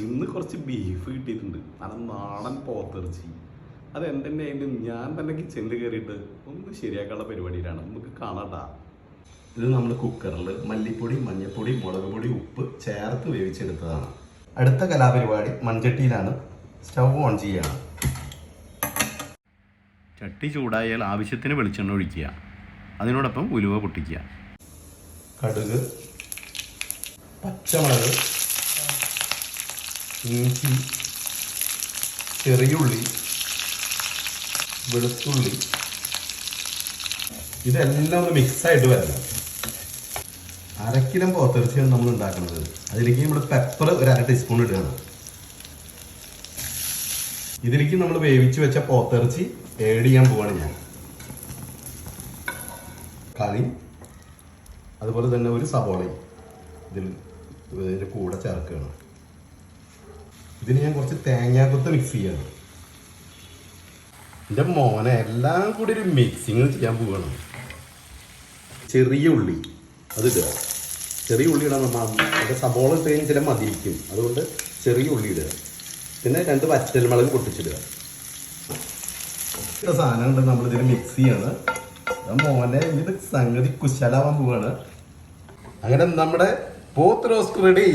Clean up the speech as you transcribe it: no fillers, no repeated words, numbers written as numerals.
ഇന്ന് കുറച്ച് ബീഫ് കിട്ടിയിട്ടുണ്ട്. അത് നാടൻ പോത്തിറച്ചി. അത് എന്തെന്നെ അതിൻ്റെ ഞാൻ തന്നെ കിച്ചണിൽ കയറിയിട്ട് ഒന്ന് ശരിയാക്കാനുള്ള പരിപാടിയിലാണ്. നമുക്ക് കാണാട്ടാ. ഇത് നമ്മൾ കുക്കറിൽ മല്ലിപ്പൊടി, മഞ്ഞൾപ്പൊടി, മുളക് പൊടി, ഉപ്പ് ചേർത്ത് വേവിച്ചെടുത്തതാണ്. അടുത്ത കലാപരിപാടി മൺചട്ടിയിലാണ്. സ്റ്റൗ ഓൺ ചെയ്യുകയാണ്. ചട്ടി ചൂടായാൽ ആവശ്യത്തിന് വെളിച്ചെണ്ണ ഒഴിക്കുക. അതിനോടൊപ്പം ഉലുവ പൊട്ടിക്കുക. കടുക്, പച്ചമുളക്, ഇഞ്ചി, ചെറിയുള്ളി, വെളുത്തുള്ളി, ഇതെല്ലാം ഒന്ന് മിക്സായിട്ട് വരണം. 1/2 കിലോ പോത്തിറച്ചിയാണ് നമ്മൾ ഉണ്ടാക്കുന്നത്. അതിലേക്ക് നമ്മൾ പെപ്പർ ഒരു 1/2 ടീസ്പൂൺ ഇടുകയാണ്. ഇതിലേക്ക് നമ്മൾ വേവിച്ച് വെച്ച പോത്തിറച്ചി ആഡ് ചെയ്യാൻ പോവാണ് ഞാൻ. കളി അതുപോലെ തന്നെ ഒരു സവോളയും ഇതിൻ്റെ കൂടെ ചേർക്കുകയാണ്. ഇതിന് ഞാൻ കുറച്ച് തേങ്ങാക്കൊത്ത് മിക്സ് ചെയ്യണം. എൻ്റെ മോനെ എല്ലാം കൂടി ഒരു മിക്സിങ് ചെയ്യാൻ പോവുകയാണ്. ചെറിയ ഉള്ളി അതിടുക. ചെറിയ ഉള്ളി ഇടാൻ അതിൻ്റെ സബോള ഇട്ട് കഴിഞ്ഞാൽ ചില മതിരിക്കും. അതുകൊണ്ട് ചെറിയ ഉള്ളി ഇടുക. പിന്നെ 2 വറ്റൽമുളക് പൊട്ടിച്ചിടുക. സാധനമുണ്ട് നമ്മളിതിൽ മിക്സ് ചെയ്യാണ്. മോനെ ഇത് സംഗതി കുശലാവാൻ പോവാണ്. അങ്ങനെ നമ്മുടെ പോത്ത് റോസ്റ്റ് റെഡി.